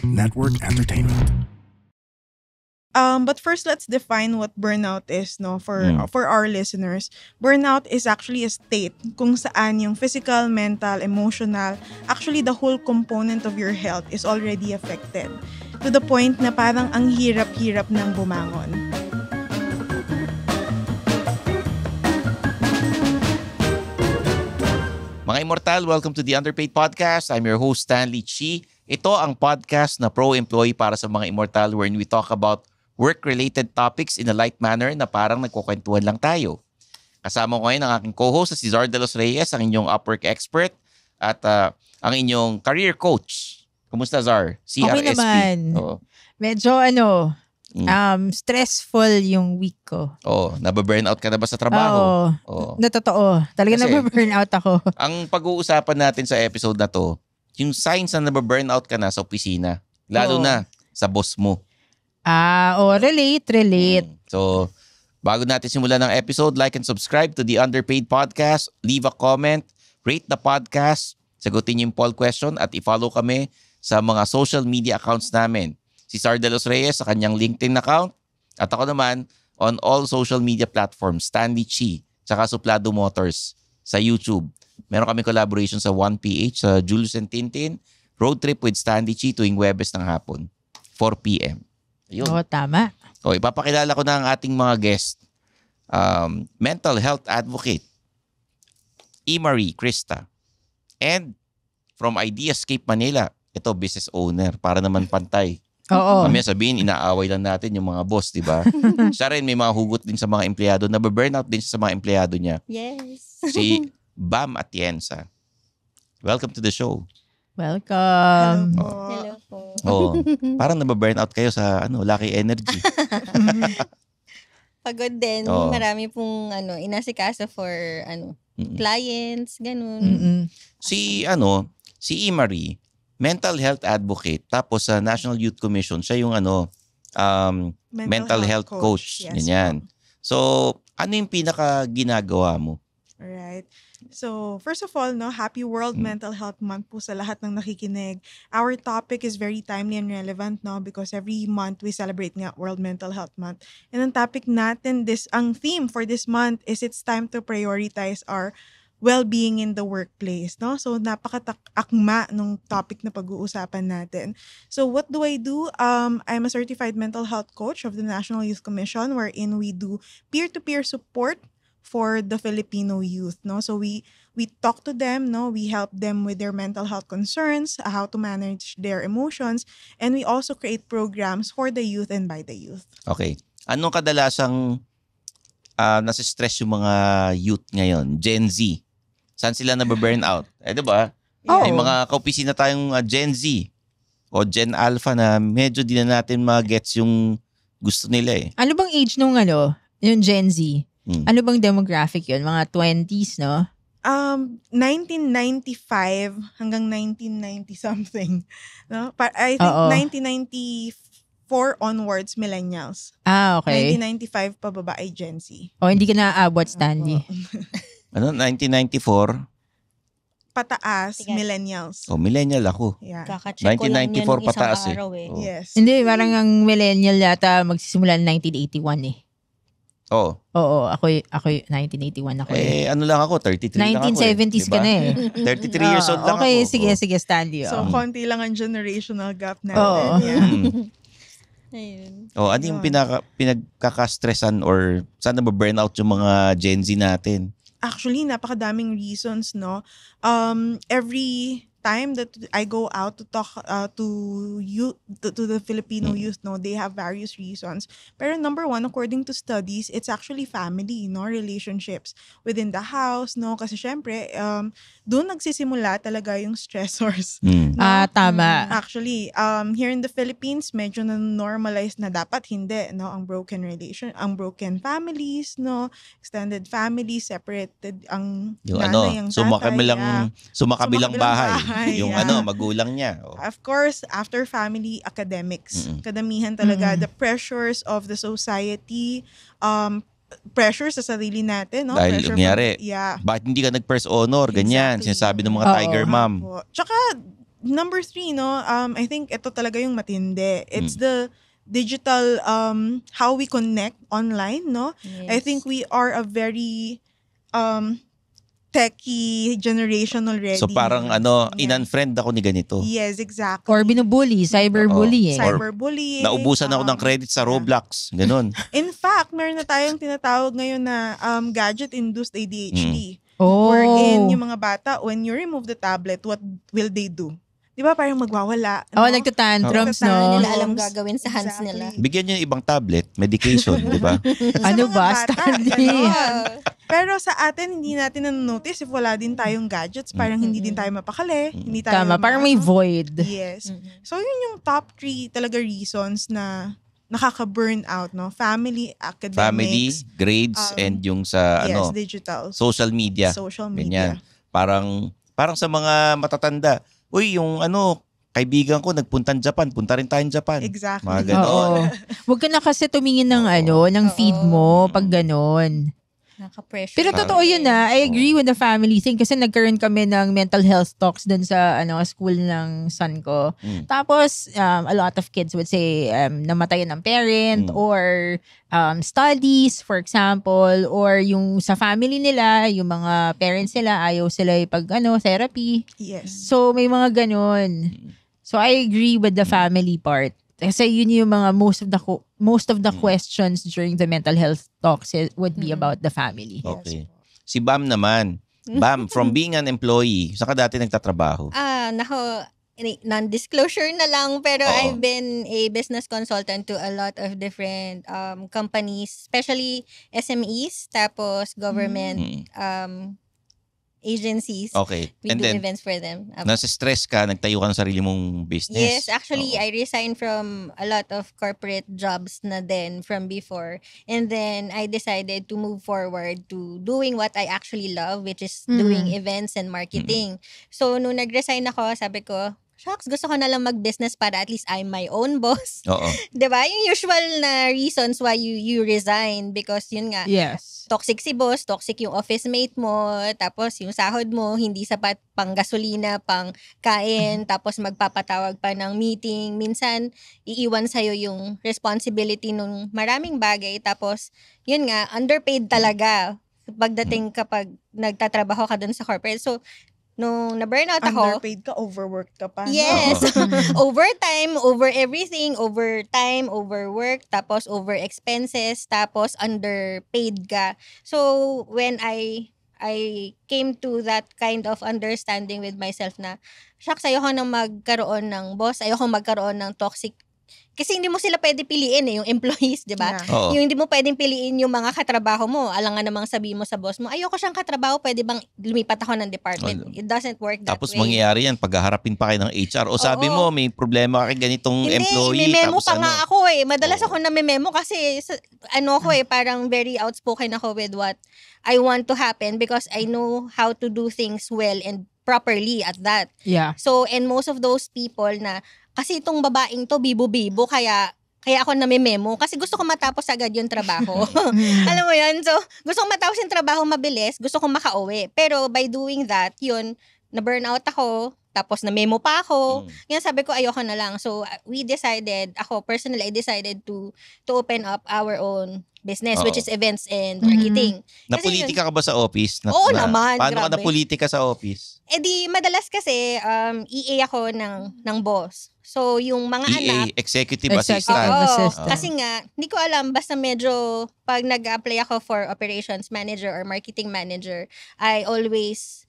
Network Entertainment. But first, let's define what burnout is, no, for our listeners. Burnout is actually a state kung saan yung physical, mental, emotional, actually the whole component of your health is already affected. To the point na parang ang hirap-hirap ng bumangon. Mga Immortal, welcome to the Underpaid Podcast. I'm your host, Stanley Chi. Ito ang podcast na pro-employee para sa mga Immortal wherein we talk about work-related topics in a light manner na parang nagkukwentuhan lang tayo. Kasama ko ngayon ang aking co-host si Zar De Los Reyes, ang inyong Upwork expert at ang inyong career coach. Kumusta, Zar? CRSP. Okay naman. Oo. Medyo stressful yung week ko. Oo. Nababurnout ka na ba sa trabaho? Oo. Totoo. Talaga nababurnout ako. Ang pag-uusapan natin sa episode na to, yung signs na nababurnout ka na sa opisina. Lalo na sa boss mo. Relate. So, bago natin simulan ng episode, like and subscribe to the Underpaid Podcast. Leave a comment, rate the podcast, sagutin yung poll question at i-follow kami sa mga social media accounts namin. Si Zar De Los Reyes sa kanyang LinkedIn account at ako naman on all social media platforms, Stanley Chi, tsaka Suplado Motors sa YouTube. Meron kami collaboration sa 1PH, sa Julius and Tintin, Road Trip with Stanley Chi tuwing Webes ng hapon, 4 p.m. Ayun. Oo, tama. O, ipapakilala ko na ang ating mga guest. Mental health advocate, E-Marie Krista. And from Ideascape Manila, ito business owner, para naman pantay. Oo. Mamaya sabihin, inaaway lang natin yung mga boss, di ba? Siya rin may mga hugot din sa mga empleyado, nababurnout din sa mga empleyado niya. Yes. Si Bam Atienza. Welcome to the show. Welcome. Hello po. Oh, parang nababurnout kayo sa Lucky Energy. Pagod din. Oo. Marami pong inasikaso for clients, ganun. Si E-Marie, mental health advocate, tapos sa National Youth Commission, siya yung mental health coach. Yes, Ganyan. So, ano yung pinaka ginagawa mo? Alright. So, first of all, happy World Mental Health Month po sa lahat ng nakikinig. Our topic is very timely and relevant, because every month we celebrate nga World Mental Health Month. And ang topic natin, ang theme for this month is it's time to prioritize our well-being in the workplace, So, napaka-akma nung topic na pag-uusapan natin. So, what do? I'm a certified mental health coach of the National Youth Commission wherein we do peer-to-peer support for the Filipino youth, So we talk to them, we help them with their mental health concerns, how to manage their emotions, and we also create programs for the youth and by the youth. Okay. Anong kadalasang nasa-stress yung mga youth ngayon? Gen Z. Saan sila nababurnout? Diba? Oo. May mga kaopisina tayong Gen Z o Gen Alpha na medyo di na natin ma-gets yung gusto nila eh. Ano bang age nung yung Gen Z? Ano bang demographic yun? Mga 20s, no? 1995 hanggang 1990 something. I think 1994 onwards, millennials. Okay. 1995 pababa ay Gen Z. Hindi ka naaabot, Stanley. 1994? Pataas, Sige. millennials. Millennial ako. Yeah. Kaka-check ko lang 1994 yun ng isang pataas eh. araw eh. Oh. Yes. Hindi, parang ang millennial yata magsisimula ng 1981 eh. Oo. Oo, ako 1981 ako eh. Ano lang ako, 33 lang ako 1970s diba? ka na eh. 33 years old lang okay, ako. sige, Stanley. So, konti lang ang generational gap natin. Oo. Yeah. Ayun. Ano yung pinagkaka-stressan or saan na ba-burnout yung mga Gen Z natin? Actually, napakadaming reasons, Every time that I go out to talk to the Filipino youth, they have various reasons. Pero number one, according to studies, it's actually family, relationships within the house, Kasi syempre, doon nagsisimula talaga yung stressors. Tama. Actually, here in the Philippines, medyo na-normalize na dapat hindi, ang broken families, extended families, separated ang Yung nanay, ang tatay. sumakabilang bahay. Yung yeah. magulang niya. Oh. Of course, after family, academics. Kadamihan talaga, the pressures of the society, pressure sa sarili natin, Dahil pressure nangyari, yeah. bakit hindi ka nag-first honor? Ganyan, Exactly. sinasabi ng mga Oo. Tiger Mom. Opo. Tsaka, number 3, no, I think ito talaga yung matindi. It's the digital, how we connect online, no? I Yes. think we are a very techie generation already. So parang Yeah. in-unfriend ako ni ganito. Yes, exactly. Or binubully, cyberbullying. Cyberbullying. Naubusan ako ng credit sa Roblox. Ganon. In fact, meron na tayong tinatawag ngayon na gadget-induced ADHD. Oh. Wherein yung mga bata, when you remove the tablet, what will they do? Di ba parang magwawala? Oh, no? nagtatantrums, Nagtatantrums. no? Nila alam gagawin sa hands nila. Bigyan nyo yung ibang tablet, medication, di ba? Ano Sa mga ba, bata, Stanley? ganon. Pero sa atin, hindi natin na-notice if wala din tayong gadgets. Parang hindi din tayo mapakali. Hindi tayo Tama, parang may void. Yes. So, yun yung top 3 talaga reasons na nakaka-burn out, no? Family, academics. Family, grades, and yung sa Yes, digital. social media. Social Ganyan. media. Parang sa mga matatanda, uy, yung kaibigan ko nagpuntang Japan, punta rin tayong Japan. Exactly. Mga ganon. Oo. Huwag ka na kasi tumingin ng ng feed mo pag ganon. Naka-pressure. Pero totoo yun I agree with the family thing kasi nagkaroon kami ng mental health talks dun sa school ng son ko. Tapos a lot of kids would say namatayan ng parent or studies for example or yung sa family nila, yung mga parents nila ayaw sila pag therapy. Yes. So may mga ganon. So I agree with the family part. Kasi yun yung mga most of the questions during the mental health talks would be about the family. Okay. Si Bam naman. Bam, from being an employee, saan ka dati nagtatrabaho? Nako, non-disclosure na lang, pero I've been a business consultant to a lot of different companies, especially SMEs, tapos government agencies. Okay. We And do then, events for them. nasa stress ka, nagtayo ka ng sarili mong business. Yes, actually, Oo. I resigned from a lot of corporate jobs na din from before. And then, I decided to move forward to doing what I actually love, which is doing events and marketing. So, nung nag-resign ako, sabi ko, shucks, gusto ko na lang mag-business para at least I'm my own boss. Oo. Diba? Yung usual na reasons why you resign because yun nga, Yes. toxic si boss, toxic yung office mate mo, tapos yung sahod mo, hindi sapat pang gasolina, pang kain, tapos magpapatawag pa ng meeting. Minsan, iiwan sa'yo yung responsibility nung maraming bagay. Tapos, yun nga, underpaid talaga pagdating kapag nagtatrabaho ka dun sa corporate. So, nung na-burnout ako, Underpaid ka, overworked ka pa. no? yes. Overtime, over everything, overtime, overwork, tapos over expenses, tapos underpaid ka. So, when I came to that kind of understanding with myself na, shucks, ayoko nang magkaroon ng boss, ayoko magkaroon ng toxic. Kasi hindi mo sila pwede piliin yung employees, di ba? Yeah. Oo. Yung hindi mo pwedeng piliin yung mga katrabaho mo. Alangan namang sabihin mo sa boss mo, ayoko siyang katrabaho, pwede bang lumipat ako ng department? Ano? It doesn't work that Tapos way. mangyayari yan, paghaharapin pa kayo ng HR. O sabi Oo. mo, may problema ka kay ganitong Hindi, employee. may memo Tapos pa nga ako Madalas Oo. ako na may memo kasi parang very outspoken ako with what I want to happen because I know how to do things well and properly at that. Yeah. So, and most of those people na, kasi itong babaeng to, bibo-bibo, kaya ako namimemo kasi gusto ko matapos agad yung trabaho. Alam mo yun? So, gusto ko matapos yung trabaho mabilis, gusto ko makauwi. Pero by doing that, yun, na-burnout ako, tapos na-memo pa ako. Yan sabi ko, ayoko na lang. So, we decided, ako personally, I decided to open up our own business, Oo. which is events and marketing. Kasi Napolitika ka ba sa office? Oo naman, Paano ka grabe. napolitika sa office? Di, madalas kasi, EA ako ng boss. So, yung mga anak, Executive Executive assistant. oo, assistant. kasi nga, hindi ko alam, basta medyo, pag nag-apply ako for operations manager or marketing manager, I always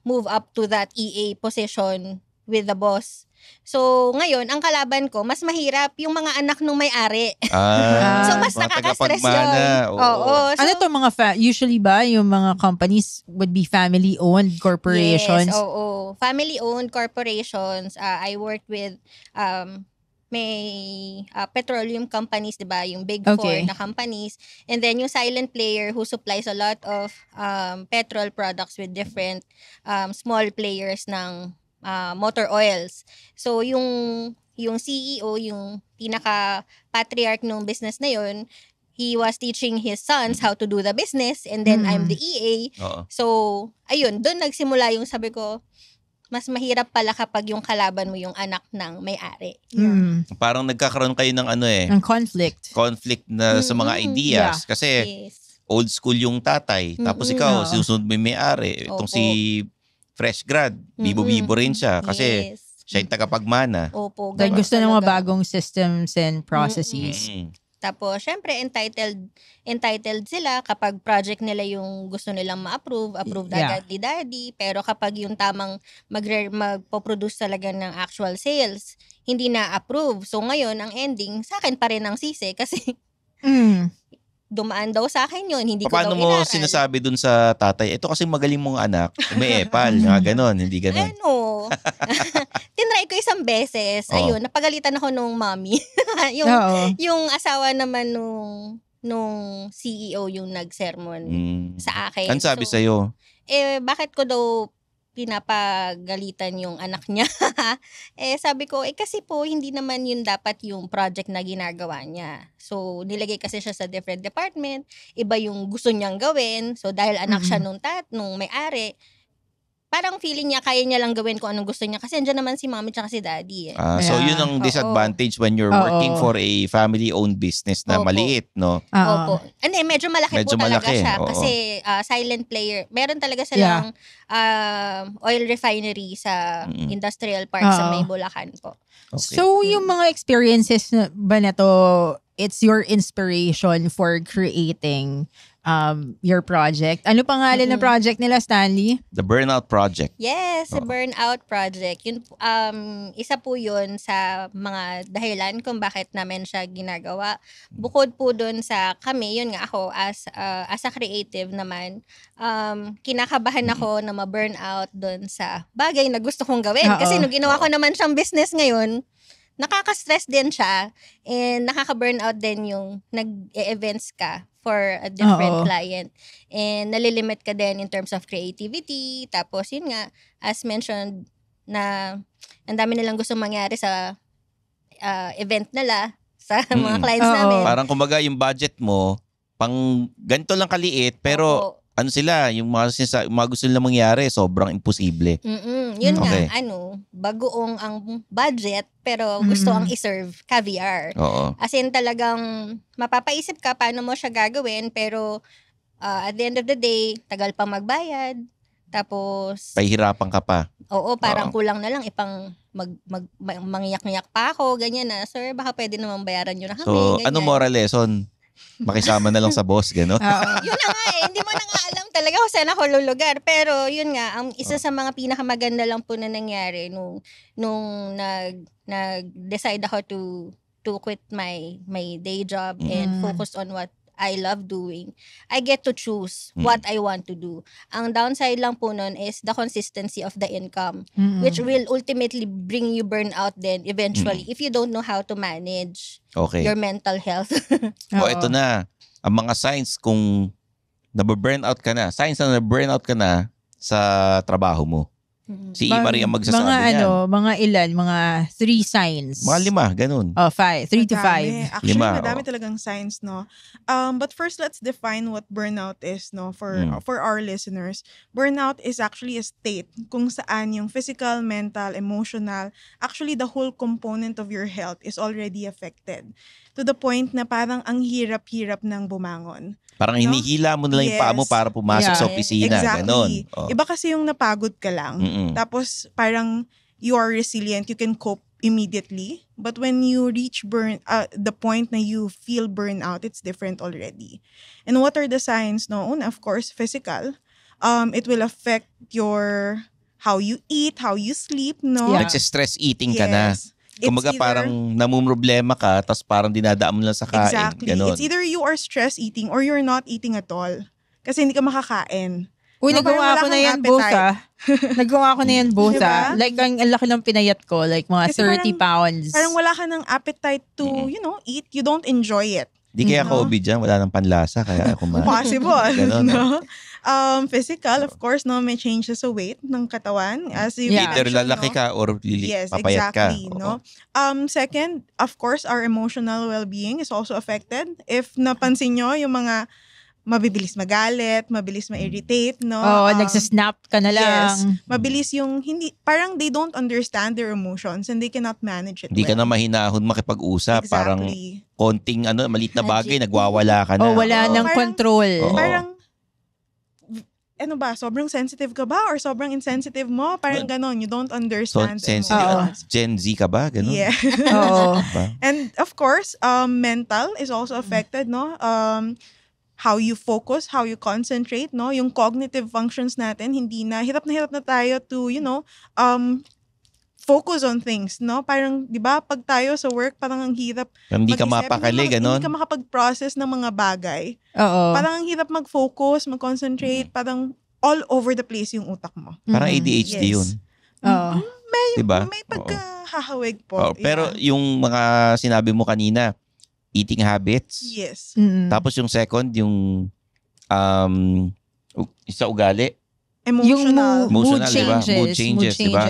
move up to that EA position with the boss. So, ngayon, ang kalaban ko, mas mahirap yung mga anak nung may-ari. So, mas mga nakaka-stress tagapagmana, yun. Oo. So, Ano to mga usually ba yung mga companies would be family-owned corporations? Yes, oo. Family-owned corporations. I worked with may petroleum companies, 'di ba? Yung big four Okay. na companies. And then yung silent player who supplies a lot of petrol products with different small players ng motor oils. So yung CEO, yung pinaka-patriarch ng business na yun, he was teaching his sons how to do the business and then I'm the EA. Oo. So, ayun, doon nagsimula yung sabi ko, mas mahirap pala kapag yung kalaban mo yung anak ng may-ari. Parang nagkakaroon kayo ng Ng conflict. conflict na sa mga ideas. Yeah. Kasi Yes. old school yung tatay. Tapos ikaw, Oo. sinusunod mo yung may-ari. Itong Opo. si fresh grad, bibo-bibo rin siya. Kasi Yes. siya yung tagapagmana. Opo, Dahil ganun gusto ng mga talaga. bagong systems and processes. Tapos, syempre, entitled sila kapag project nila yung gusto nilang approve Yeah. agad ni daddy. Pero kapag yung tamang magpo-produce talaga ng actual sales, hindi na-approve. So, ngayon, ang ending, sa akin pa rin ang sisi kasi dumaan daw sa akin yun, hindi ko Paano daw mo inaral. sinasabi dun sa tatay, ito kasi magaling mong anak, may epal, nga ganon, hindi ganon. Tinry ko isang beses. Oo. Ayun, napagalitan ako nung mommy. Oo. yung asawa naman nung CEO yung nag-sermon sa akin. Ano sabi So, sa'yo? bakit ko daw pinapagalitan yung anak niya? Sabi ko, kasi po, hindi naman yun dapat yung project na ginagawa niya. So, nilagay kasi siya sa different department. Iba yung gusto niyang gawin. So, dahil anak siya nung may-ari, parang feeling niya, kaya niya lang gawin kung anong gusto niya. Kasi andyan naman si mommy tsaka si daddy. So, Yeah. yun ang Oo. disadvantage when you're working for a family-owned business na Opo. maliit, no? Opo. Medyo malaki Medyo po talaga malaki, siya. oo. Kasi silent player. Meron talaga silang oil refinery sa industrial park sa may Bulacan po. Okay. So, yung mga experiences ba na to, it's your inspiration for creating your project? Ano pangalan ng project nila, Stanley? The Burnout Project. Yes, the Burnout Project. Yun, isa po yun sa mga dahilan kung bakit namin siya ginagawa. Bukod po dun sa kami, yun nga ako as a creative naman, kinakabahan ako na ma-burnout dun sa bagay na gusto kong gawin. Oo. Kasi nung ginawa ko naman siyang business ngayon, nakaka-stress din siya and nakaka-burnout din yung nag-e-events ka for a different Oo. client. And nalilimit ka din in terms of creativity. Tapos yun nga, as mentioned, na ang dami nilang gusto mangyari sa event nila, sa mga clients Oo. namin. Parang kumbaga yung budget mo, pang ganito lang kaliit, pero Opo. ano sila, yung mga gusto nila mangyari, sobrang imposible. Yun Okay. nga, bagoong ang budget, pero gusto ang iserve caviar. Oo. As in talagang mapapaisip ka paano mo siya gagawin, pero at the end of the day, tagal pang magbayad. Tapos, Pahihirapan ka pa. oo, parang Oo. kulang na lang ipang mangyak-ngyak pa ako, ganyan na. Sir, baka pwede naman bayaran nyo na kami. So, ganyan. ano moral lesson? Makisama na lang sa boss, gano'n? Yun na nga hindi mo na nga alam talaga kung saan ako lulugar. Pero yun nga, ang isa sa mga pinakamaganda lang po na nangyari nung nag-decide ako to quit my day job and focus on what I love doing. I get to choose what I want to do. Ang downside lang po nun is the consistency of the income, which will ultimately bring you burnout then eventually if you don't know how to manage Okay. your mental health. O, ito na. Ang mga signs kung nababurnout ka na. Signs na nababurnout ka na sa trabaho mo. Si Marie ang magsasabi niyan. Mga ilan? Mga 3 signs. Mga 5, ganun. 5. 3 to 5. Madami. Actually, 5, madami oo. talagang signs, no? But first, let's define what burnout is, no? For our listeners. Burnout is actually a state kung saan yung physical, mental, emotional, actually the whole component of your health is already affected. To the point na parang ang hirap-hirap ng bumangon. Parang hinihila mo na lang yung paa mo Yes. para pumasok sa Yeah. opisina. Ganon. Exactly. Oh. Iba kasi yung napagod ka lang. Tapos parang you are resilient, you can cope immediately. But when you reach the point na you feel burnout, it's different already. And what are the signs? No, una, of course, physical. It will affect your how you eat, how you sleep, no? Yeah. Nagsistress eating ka na. Yes. Kumbaga parang namumroblema ka, tapos parang dinadaan mo lang sa kain. Exactly. Ganon. It's either you are stress eating or you're not eating at all. Kasi hindi ka makakain. Uy, No, parang nagawa wala ko na kang yan, boss, appetite. ah. Nagawa ko na yan, boss, Diba? ah. Like, ang laki ng pinayat ko. Like, mga Kasi 30 pounds. Parang wala ka ng appetite to, eat. You don't enjoy it. Di kaya No? COVID dyan, wala nang panlasa, kaya kumain. Possible. Ganon, no? Physical, of course, no, may changes sa weight ng katawan. As you Yeah. Either mentioned, lalaki no? ka or Yes, papayat exactly. ka. No? Second, of course, our emotional well-being is also affected. If napansin nyo, yung mga mabibilis magalit, mabilis ma-irritate, no? Oo, nagsasnap ka na lang. Yes. Mabilis yung parang they don't understand their emotions and they cannot manage it Hindi ka na well. mahinahon makipag-usap. Parang Exactly. konting maliit na bagay, nagwawala ka na. O wala Oo, ng parang- control. Oo. Parang, sobrang sensitive ka ba? Or sobrang insensitive mo? Parang ganon. You don't So, understand the sensitive. emotions. Gen Z ka ba? Ganun? Yeah. Oo. Ba? And of course, mental is also affected, no? How you focus, how you concentrate, no? Yung cognitive functions natin, hirap na tayo to, focus on things, no? Parang, di ba, pag tayo sa work, parang ang hirap Hindi ka mag-isip, mapakali, ganon? Hindi ka makapag-process ng mga bagay. Oo. Parang ang hirap mag-focus, mag-concentrate, parang all over the place yung utak mo. Parang Mm. ADHD Yes. yun. Oo. Diba? May pagkahahawig po. Oo, pero yung mga sinabi mo kanina, eating habits. Yes. Mm. Tapos yung second, yung sa ugali. Emotional. Emotional, mood di ba? changes. Mood changes, di ba?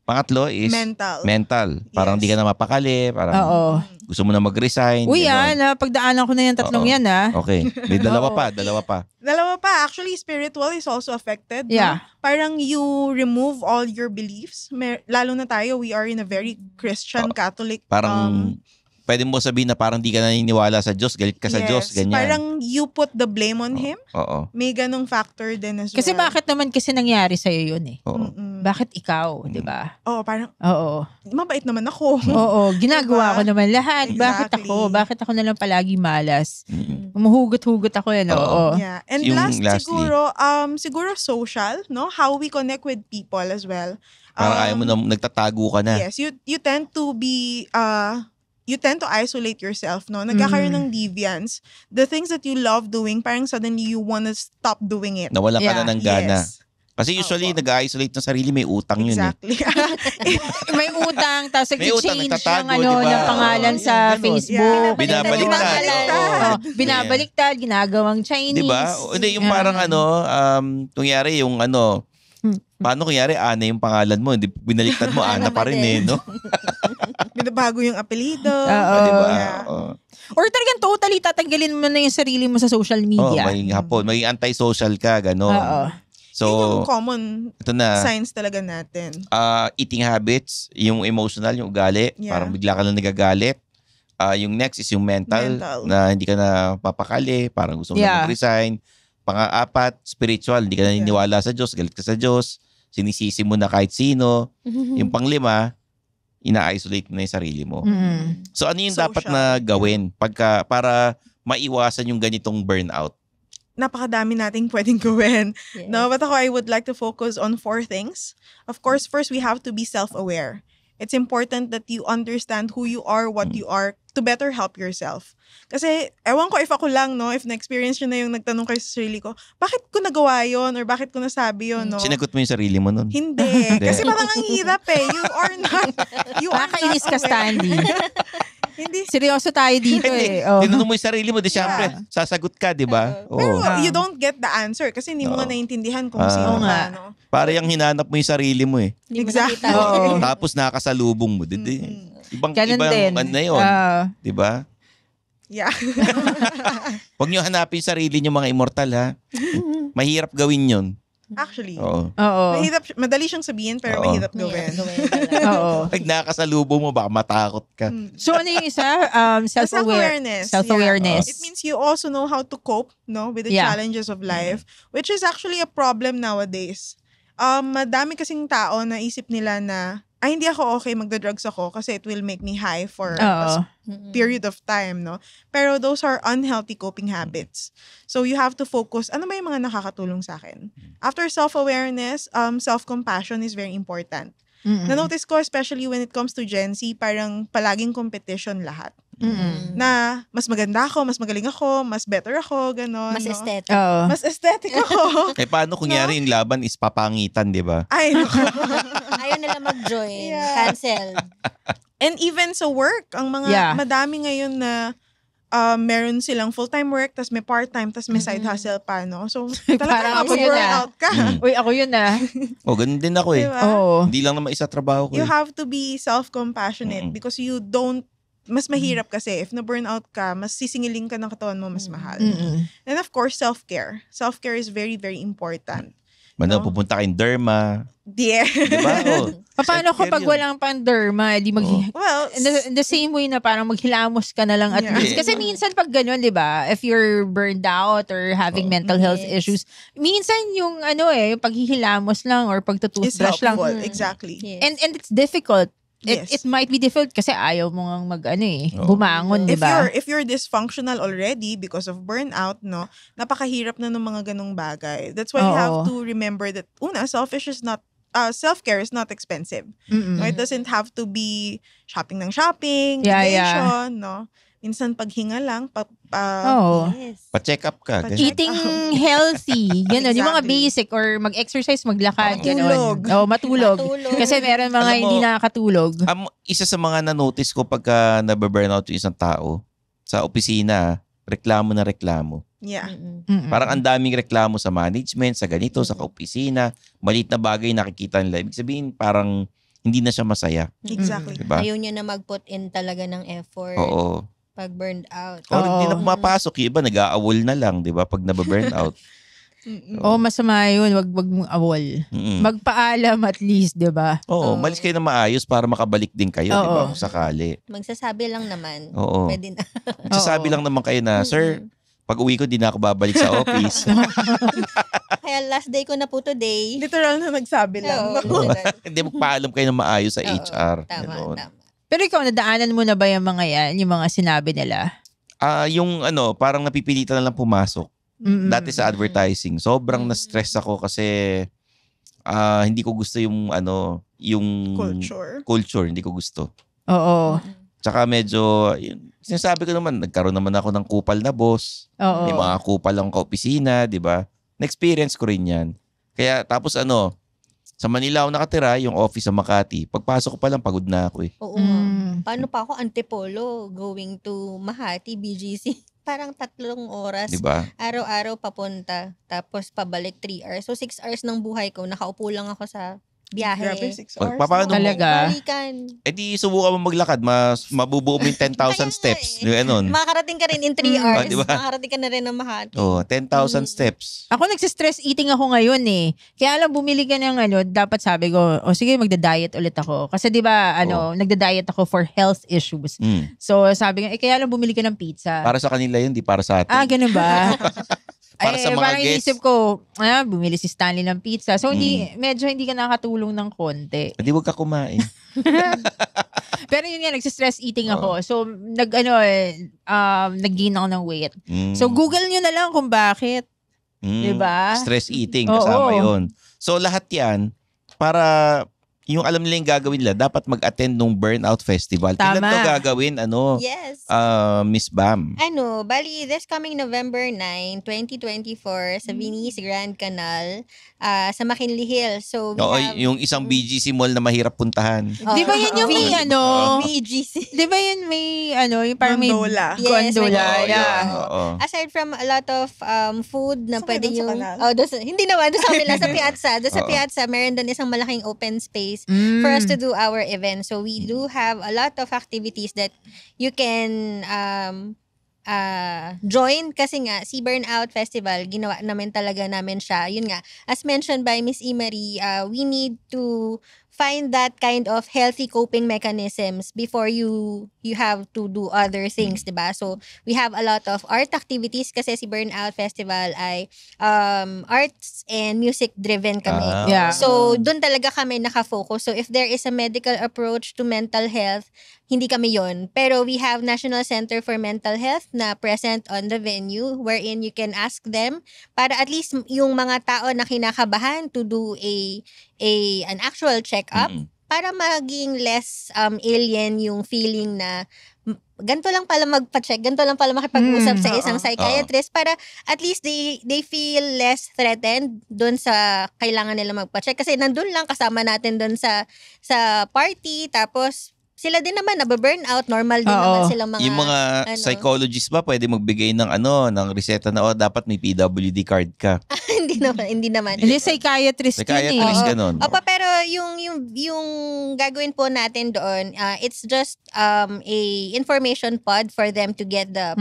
Pangatlo is Mental. mental. Parang Yes. di ka na mapakali. Parang Oo. gusto mo na mag-resign. Uy, ganon. pagdaanan ko na yung tatlong Oo. yan, Okay. May dalawa Oo. pa. Dalawa pa. Actually, spiritual is also affected. no? Yeah. Parang you remove all your beliefs. Lalo na tayo, we are in a very Christian, Catholic. Parang pwede mo sabihin na parang di ka naniniwala sa Diyos, galit ka sa yes, Diyos, ganyan. Parang you put the blame on Him. Oo. May ganong factor din as Kasi well. bakit naman kasi nangyari sa'yo yun eh? Oo. Bakit ikaw, di ba? Oo, parang Oo. mabait naman ako. Oo, ginagawa Diba? ko naman lahat. Bakit Exactly. ako? Bakit ako nalang palagi malas? Mm. Umuhugot-hugot ako yan, Oo. oo. Yeah. And Yung lastly, lastly. siguro social, no? How we connect with people as well. Parang ayaw mo na, nagtatago ka na. Yes, you tend to be you tend to isolate yourself, no? Nagkakaroon ng deviance. The things that you love doing, parang suddenly you wanna stop doing it. Nawala ka na Yeah. ng gana. Yes. Kasi usually, Opo. nag-isolate ng sarili, may utang yun eh. Exactly. May utang, tapos May utang, nag-change nagtatago, ng, di ba? ng pangalan Oo, sa yan, ganun. Facebook. Binabaliktad. Oo, binabaliktad, ginagawang Chinese. Di ba? O, hindi, yung parang kunyari yung paano kunyari, Ana yung pangalan mo, hindi, binaliktad mo, Ana pa rin eh, no? Binabago yung apelido. Oo. Di ba? Yeah. Oo. Or talagang totally tatanggalin mo na yung sarili mo sa social Oh, media. maging hapon, maging anti-social ka, gano'n. Oo. So, Yun yung common ito na, signs talaga natin. eating habits, yung emotional, yung ugali, Yeah. parang bigla ka lang nagagalit. Yung next is yung mental, na hindi ka na papakali, parang gusto mo Yeah. na mag-resign. Pang-apat, spiritual, hindi ka na naniniwala sa Diyos, galit ka sa Diyos, sinisisi mo na kahit sino. Yung pang-lima, ina-isolate mo na yung sarili mo. Mm. So ano yung Social. dapat na gawin para maiwasan yung ganitong burnout? Napakadami nating pwedeng gawin. Yes. No, but ako, I would like to focus on 4 things. Of course, first, we have to be self-aware. It's important that you understand who you are, what you are, to better help yourself. Kasi, ewan ko if ako lang, no, if na-experience nyo na yung nagtanong kayo sa sarili ko, bakit ko nagawa yon or bakit ko nasabi yon, no? Sinagot mo yung sarili mo nun? Hindi. Kasi parang ang hirap eh. You are not Nakakainis ka, aware. Stanley. Hindi. Seryoso tayo dito eh. Oh. Tinanong mo yung sarili mo, di syempre, sasagot ka, di ba? Pero Oo. you don't get the answer kasi hindi mo nga naiintindihan kung sino Oo nga. ka, no? Para yung hinanap mo yung sarili mo eh. Hindi mo Exactly. nakita. Oo. Tapos nakasalubong mo. Ibang Ganun din. ano na yun. Di ba? Yeah. Huwag nyo hanapin yung sarili nyo mga immortal ha. Mahirap gawin yun. Actually. Oo. Oo. Madali siyang sabihin pero Oo. mahirap gawin. Oo. Pag nakasalubong mo, baka matakot ka. So ano yung isa? Self-awareness. Self-awareness. Yeah. It means you also know how to cope, no, with the Yeah. challenges of life, which is actually a problem nowadays. Madami kasing tao na isip nila na hindi ako okay, magda-drugs ako kasi it will make me high for a period of time, no? Pero those are unhealthy coping habits. So you have to focus, ano ba yung mga nakakatulong sa akin? After self-awareness, self-compassion is very important. Na-notice ko, especially when it comes to Gen Z, parang palaging competition lahat. Na mas maganda ako, mas magaling ako, mas better ako, gano'n. Mas no? aesthetic. Oo. Mas aesthetic ako. Eh paano kunyari yung laban is papangitan, di ba? Ay, naku. Ayaw nila mag-join. Yeah. Cancel. And even sa work, ang mga Yeah. madami ngayon na meron silang full-time work, tas may part-time, tas may side hustle pa, no? So, Parang talagang ako yun, burnout ka. Uy, ako yun ah. O, ganun din ako eh. Diba? Oo. Hindi lang naman isa trabaho ko You eh. have to be self-compassionate because you don't mas mahirap kasi if na-burnout ka, mas sisingiling ka ng katawan mo, mas mahal. And of course, self-care. Self-care is very, very important. Pupunta kayong derma. Yeah. Diba? Paano Self-care kapag yun. walang pang-derma, di Well, in the same way na parang maghilamos ka na lang at Yeah. least. Kasi minsan pag ganun, di ba, if you're burned out or having mental health Yes. issues, minsan yung yung paghihilamos lang or it's pagtutoothbrush lang. helpful. Exactly. Yes. And it's difficult. Yes. It might be difficult kasi ayaw mo ngang Oo. bumangon, di ba? If you're dysfunctional already because of burnout, no, napakahirap na ng mga ganong bagay. That's why you have Oo. to remember that self-care is not expensive. No, it doesn't have to be shopping ng shopping, Yeah, vacation, no. Minsan paghinga lang, Oo. Yes. Pa-check up ka. Pa-check ganyan. Eating healthy. Ganun. Yung mga Exactly. basic or mag-exercise, maglakad. Matulog. Ganun. Matulog. Matulog. Kasi meron mga Alam mo, hindi nakakatulog. Isa sa mga na-notice ko pagka nababurnout yung isang tao sa opisina, reklamo na reklamo. Yeah. Mm-mm. Parang ang daming reklamo sa management, sa ganito, sa kaopisina. Maliit na bagay nakikita nila. Ibig sabihin, parang hindi na siya masaya. Exactly. Diba? Ayaw niya na mag-put in talaga ng effort Oo. pag burned out. Or hindi na Oo. pumapasok. Yung iba, nag-aawol na lang, di ba? Pag nababurnout. Mm-mm. Oo, masama yun. Wag mong awol. Mm. Magpaalam at least, di ba? Oo, Oo. malis kayo na maayos para makabalik din kayo, di ba? Oo. Kung sakali. Magsasabi lang naman. Oo. Pwede na. Nagsasabi Oo. lang naman kayo na, Sir, pag uwi ko, di na ako babalik sa office. Kaya last day ko na po today. Literal na nagsabi lang. Oo, No? literal. Hindi, magpaalam kayo na maayos sa Oo, HR. Tama, Ganon. tama. Pero ikaw, nadaanan mo na ba yung mga yan? Yung mga sinabi nila? Yung parang napipilitan na lang pumasok. Mm-mm. Dati sa advertising, sobrang na-stress ako kasi hindi ko gusto yung yung culture, hindi ko gusto. Oo. Tsaka medyo, sinasabi ko naman, nagkaroon naman ako ng kupal na boss. Oo. May mga kupal lang kaopisina, di ba? Na-experience ko rin yan. Kaya tapos sa Manila ako nakatira, yung office sa Makati. Pagpasok ko pa lang, pagod na ako eh. Oo nga. Mm. Paano pa ako Antipolo going to Makati, BGC? Parang 3 oras. Di ba? Araw-araw papunta. Tapos pabalik 3 hours. So 6 hours ng buhay ko. Nakaupo lang ako sa biyahe. Grabe, 6 Pag- hours. paano mo- Talaga? Balikan. Di subukan mo maglakad, mas mabubuo mo yung 10,000 Kaya nga steps. eh. Yung ganon. Makakarating ka rin in 3 hours. di ba? Makakarating ka na rin ng Makati. Oh, 10,000 steps. Ako nagsistress eating ako ngayon eh. Kaya lang bumili ka ng dapat sabi ko, sige magda-diet ulit ako. Kasi 'di ba, nagda-diet ako for health issues. Mm. So sabi ko, kaya lang bumili ka ng pizza. Para sa kanila yun, di para sa atin. Ganun ba? Para sa mga parang guests. inisip ko, bumili si Stanley ng pizza. So medyo hindi ka nakakatulong ng konti. Di wag ka kumain. Pero yun nga, nagsistress eating ako. So nag-gain ako ng weight. Mm. So Google nyo na lang kung bakit. Mm. diba? Stress eating, Oo. kasama yun. So lahat yan, para yung alam nila yung gagawin nila, dapat mag-attend ng Burnout Festival. Tama. Kailan to gagawin? Yes. Miss Bam? Bali, this coming November 9, 2024, sa Venice Grand Canal, sa McKinley Hill. So, we Oo, have... yung isang BGC mall na mahirap puntahan. Di ba yan yung may VGC. Di ba yun may yung parang may Gondola. Yes, gondola. may gondola. Yeah. Oo. Aside from a lot of food na Saan pwede kayo dun sa yung... kanal? Hindi naman. Doon sa kanila, sa piazza. Doon sa Oo. piazza, meron doon isang malaking open space Mm. for us to do our event. So we do have a lot of activities that you can join kasi nga si Burnout Festival, ginawa namin siya. Yun nga, as mentioned by Miss Imari, we need to find that kind of healthy coping mechanisms before you have to do other things, 'di ba? So we have a lot of art activities kasi si Burnout Festival ay arts and music driven kami. Yeah. So, doon talaga kami nakafocus. So, if there is a medical approach to mental health, hindi kami yon. Pero we have National Center for Mental Health na present on the venue wherein you can ask them para at least yung mga tao na kinakabahan to do an actual check-up Mm-mm. para maging less alien yung feeling na ganito lang pala magpa-check, ganito lang pala makipag-usap sa isang psychiatrist para at least they feel less threatened doon sa kailangan nila magpa-check kasi nandun lang kasama natin doon sa party tapos sila din naman nababurnout, normal din naman silang mga Yung mga psychologists ba pwede magbigay ng ng reseta na dapat may PWD card ka. hindi naman. Hindi, psychiatrist Psychiatrist ka nun. Opo, pero yung gagawin po natin doon, it's just a information pod for them to get the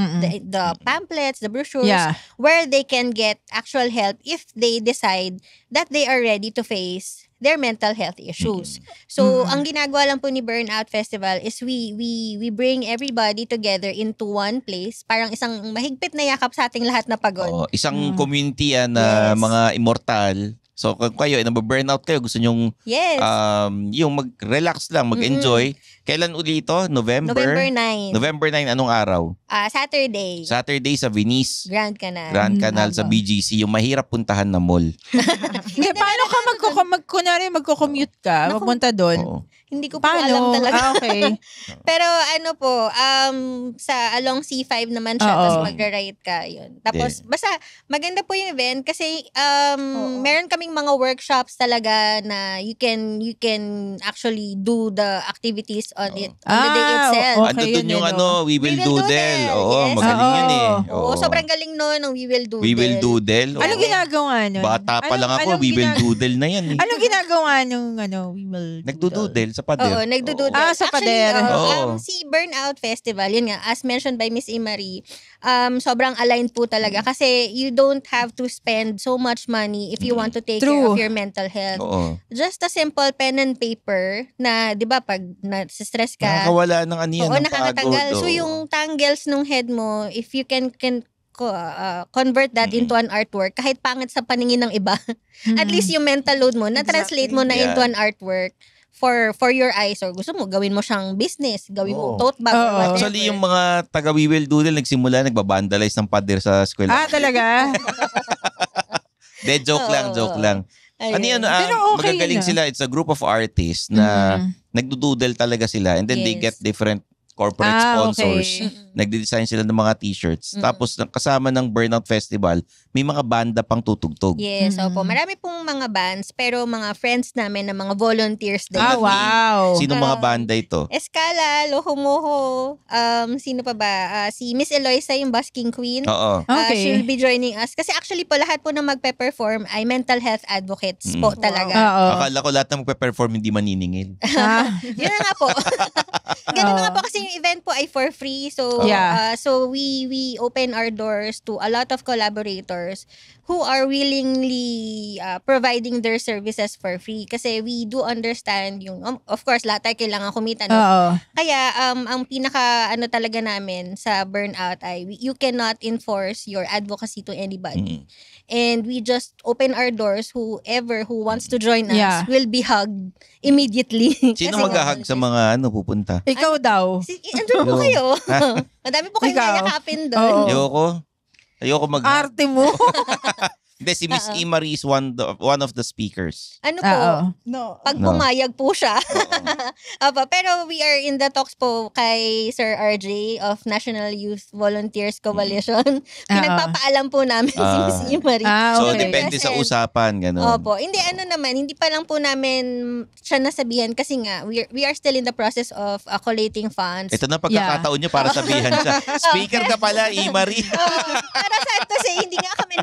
pamphlets, the brochures, where they can get actual help if they decide that they are ready to face their mental health issues. So, ang ginagawa lang po ni Burnout Festival is we bring everybody together into one place, parang isang mahigpit na yakap sa ating lahat na pagod. Isang community na mga immortal. So, kung kayo, nababurnout kayo, gusto nyong yung mag-relax lang, mag-enjoy. Kailan uli ito? November 9. November 9, anong araw? Saturday. Saturday sa Venice. Grand Canal. Grand Canal sa BGC, yung mahirap puntahan na mall. Hindi, paano ka magko-commute ka, magpunta doon? Hindi ko po alam talaga. Okay. Pero sa along C5 naman siya, tapos magra-ride ka, yun. Tapos, basta maganda po yung event kasi meron kaming mga workshops talaga na you can actually do the activities on it on the day itself. Ano dun yung We Will Doodle. Oo, yes. magaling yun eh. Oo, sobrang galing nun ng We Will Doodle. We Will Doodle. Anong ginagawa nun? Bata pa lang ako, We Will Doodle na yan eh. Anong ginagawa nung We Will Doodle? Nagdududel sa pader. Oo, nagdududel. Sa pader. Actually, si Burnout Festival, yun nga, as mentioned by Miss Imari, sobrang aligned po talaga kasi you don't have to spend so much money if you want to take care of your mental health. Just a simple pen and paper na, di ba, pag na-stress ka, nakakawala ng ng pagod. Nakakatanggal. So, yung tangles nung head mo, if you can convert that into an artwork, kahit pangit sa paningin ng iba, at least yung mental load mo, na-translate mo na into an artwork for your eyes, or gusto mo, gawin mo siyang business, gawin mo tote bag, or whatever. Actually, yung mga taga We Will Doodle, nagsimula, nagbabandalize ng pader sa eskwela. Talaga? Joke lang. Ayun. Magagaling sila. It's a group of artists na nagdududel talaga sila, and then they get different corporate sponsors. Nagde-design sila ng mga t-shirts. Tapos kasama ng Burnout Festival, may mga banda pang tutugtog. Yes, opo. Marami pong mga bands, pero mga friends namin na mga volunteers din. Wow. Sino mga banda ito? Escala, Lohomoho, sino pa ba? Si Miss Eloisa, yung Busking Queen. Oo. She will be joining us. Kasi actually po, lahat po na magpe-perform ay mental health advocates po talaga. Akala ko lahat na magpe-perform hindi maniningil. Yun na nga po. Ganun na nga po kasi yung event po ay for free. So so we open our doors to a lot of collaborators who are willingly providing their services for free. Kasi we do understand yung, of course, lahat tayo kailangan kumita. No? Kaya ang pinaka talaga namin sa Burnout ay you cannot enforce your advocacy to anybody. And we just open our doors. Whoever who wants to join us will be hugged immediately. Sino mag-hug sa mga pupunta? Ikaw daw. Andun po kayo. Madami po kayong yayakapin doon. Ayoko mag... Arte mo. Hindi, si Miss Imari is one of the speakers. Ano po? No. Pag pumayag po siya. Pero we are in the talks po kay Sir RJ of National Youth Volunteers Coalition. Pinagpapaalam po namin si Miss Imari. So, depende sa usapan. Ganun. Opo. Hindi, hindi pa lang po namin siya nasabihan kasi nga, we are still in the process of collating funds. Ito na pagkakataon niyo para sabihan siya. Speaker ka pala, Imari. Para sa kasi hindi nga kami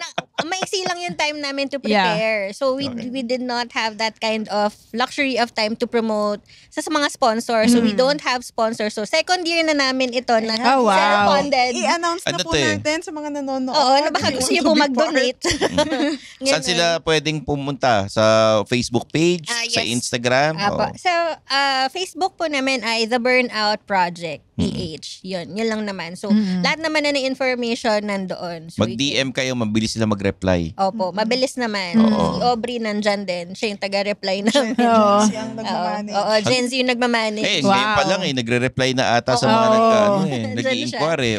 maiksi lang yung time namin to prepare. So we did not have that kind of luxury of time to promote sa mga sponsors. So we don't have sponsors. So second year na namin ito na self-funded. I-announce na po natin sa mga nanonood. Na baka gusto niyo po mag-donate. Saan sila pwedeng pumunta? Sa Facebook page? Sa Instagram? Sa Facebook po namin ay The Burnout Project. PH. Yun lang naman. So, lahat naman na information nandoon. So, mag-DM kayo, mabilis sila mag-reply. Opo, mabilis naman. Si Aubrey nandyan din. Siya yung taga-reply namin. Yung nagmamanage. Gen Z yung nagmamanage. Ngayon pa lang nagre-reply na ata sa mga nag-i-inquire.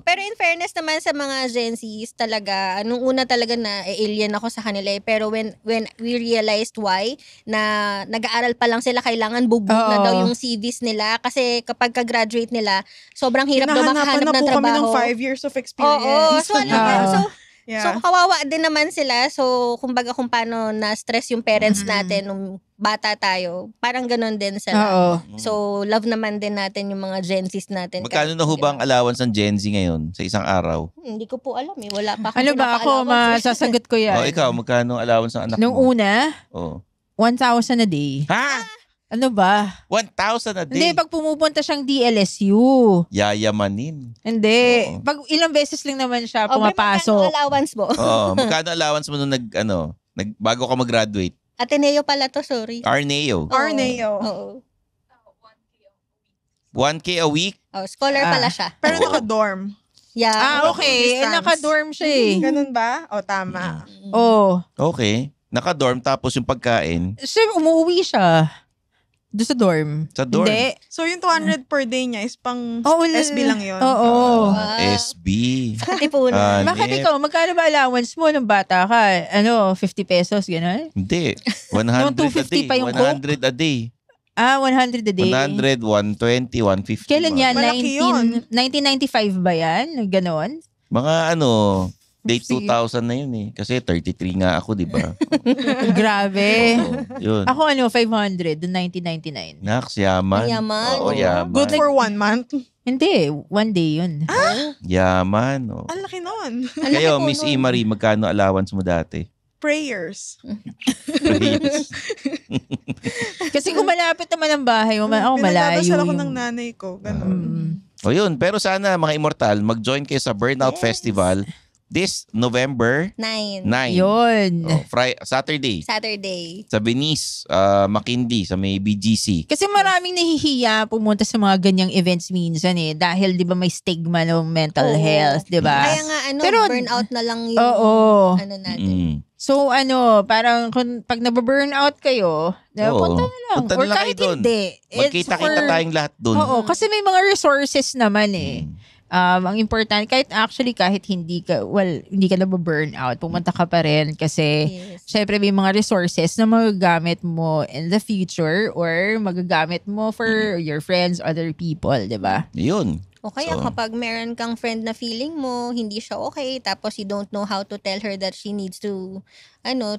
Pero in fairness naman sa mga Gen Zs talaga, nung una talaga na alien ako sa kanila pero when we realized why, na nag-aaral pa lang sila, kailangan bugbog na daw yung CVs nila kasi kapag ka-graduate nila, sobrang hirap daw makahanap ng trabaho. Kami ng 5 years of experience. So Yeah. So, kawawa din naman sila. So, kumbaga kung paano na-stress yung parents natin nung bata tayo, parang ganun din sila. Oo. So, love naman din natin yung mga Gen Zs natin. Magkano Kahit na ho hindi ba ang allowance ng Gen Z ngayon sa isang araw? Hindi ko po alam eh. Wala pa akong Ano ba ako, pinaka-allowance. masasagot ko yan. Ikaw, magkano ang allowance ng anak Nung mo? una, Oh. 1,000 a day. Ha? Ano ba? 1,000 a day? Hindi, pag pumupunta siyang DLSU. Yayamanin. Hindi. Oo. Pag ilang beses lang naman siya O, Bri, magkano pumapasok. allowance mo? Oo. Magkano allowance mo nung bago ka mag-graduate? Ateneo pala to, sorry. Arneo. Oo. Arneo. Oo. 1K a week? Oh, scholar pala siya. Pero Oo. naka-dorm. Yeah. Okay. Distance. Naka-dorm siya eh. Ganun ba? O, tama. Oh. Okay. Naka-dorm tapos yung pagkain Siya, umuwi siya. Doon sa dorm. sa dorm. Hindi. So, yung 200 per day niya is pang Oo, SB lang yun. Oo. SB. Katipunan. Bakit ikaw, magkano ba allowance mo nung bata ka? 50 pesos, gano'n? Hindi. 100 Yung a day. 250 pa yung 100 a day. 100 a day. 100, 120, 150. Kailan yan? Malaki yun. 1995 ba yan? Ganon? Mga late Sige. 2000 na yun eh. Kasi 33 nga ako, di ba? Grabe. Oo, yun. Ako 500, noong 1999. Naks, yaman. Yaman. Oo, yaman. Good for 1 month. Hindi, one day yun. Yaman. Oh. Ang laki nun. Ang laki Kayo, po Miss nun. Imari, magkano allowance mo dati? Prayers. Please. Kasi kung malapit naman ang bahay mo, ako malayo. Pinagdadasal ako yung- ng nanay ko. Ganun. Mm. O yun, pero sana mga immortal, mag-join kayo sa Burnout Yes. Festival this November 9. 9. Yun. Saturday. Saturday. Sa Venice, Makindi, sa may BGC. Kasi maraming nahihiya pumunta sa mga ganyang events minsan eh. Dahil di ba may stigma ng mental Oo. health, di ba? Kaya nga Pero- burnout na lang yung Oo. natin. Mm. So parang pag nababurnout kayo, Oo. punta na lang. Punta na Or lang kahit kayo dun. hindi. It's Magkita-kita for- tayong lahat dun. Oo, kasi may mga resources naman eh. Mm. Ang importante, kahit hindi ka nababurn out, pumunta ka pa rin kasi Yes. syempre may mga resources na magagamit mo in the future or magagamit mo for your friends, other people, di ba? Yun. O kaya So- kapag meron kang friend na feeling mo, hindi siya okay, tapos you don't know how to tell her that she needs to,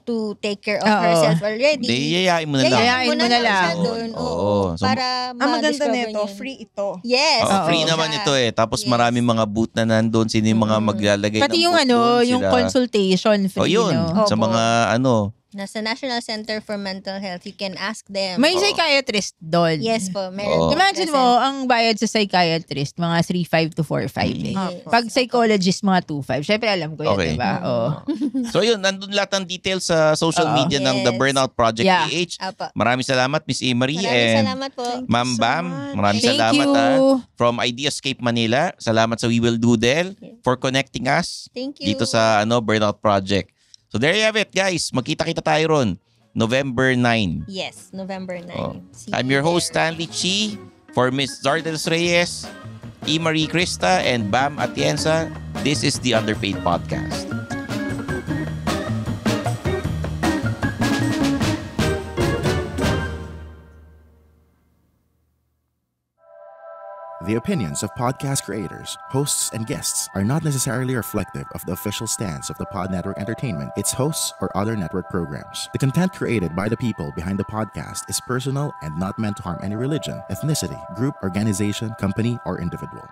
to take care of Oo. herself already. Hindi, yayain mo na lang. Yayain mo na lang. siya dun. Oo. Oo. So, Para Ang maganda ma-discover nito, niya. free ito. Yes. Oo, free Oo. naman siya. ito eh. Tapos Yes. maraming mga booth na nandun. Sino yung mga maglalagay Pati ng yung booth doon? yung Sila. consultation free, O yun. no? Sa Opo. mga Nasa National Center for Mental Health, you can ask them. May psychiatrist doon. Yes po, Oo. meron. Imagine mo, ang bayad sa psychiatrist, mga 3,500 to 4,500 eh. Yes. Pag psychologist, mga 2,500. Syempre alam ko yan, Okay. diba? Oo. So yun, nandun lahat ng details sa social Oo. media ng The Yes. Burnout Project Yeah. PH. Apa. Maraming salamat, Miss Imari. Maraming And salamat po. Ma'am so Bam, much. maraming Thank salamat you. From Ideascape Manila. Salamat sa We Will Doodle for connecting us Thank you. dito sa Burnout Project. So there you have it, guys. Magkita-kita tayo ron. November 9. Yes, November 9. Oh. See I'm you your host, there. Stanley Chi. For Miss Zardels Reyes, E. Marie Krista, and Bam Atienza, this is the Underpaid Podcast. The opinions of podcast creators, hosts, and guests are not necessarily reflective of the official stance of the Pod Network Entertainment, its hosts, or other network programs. The content created by the people behind the podcast is personal and not meant to harm any religion, ethnicity, group, organization, company, or individual.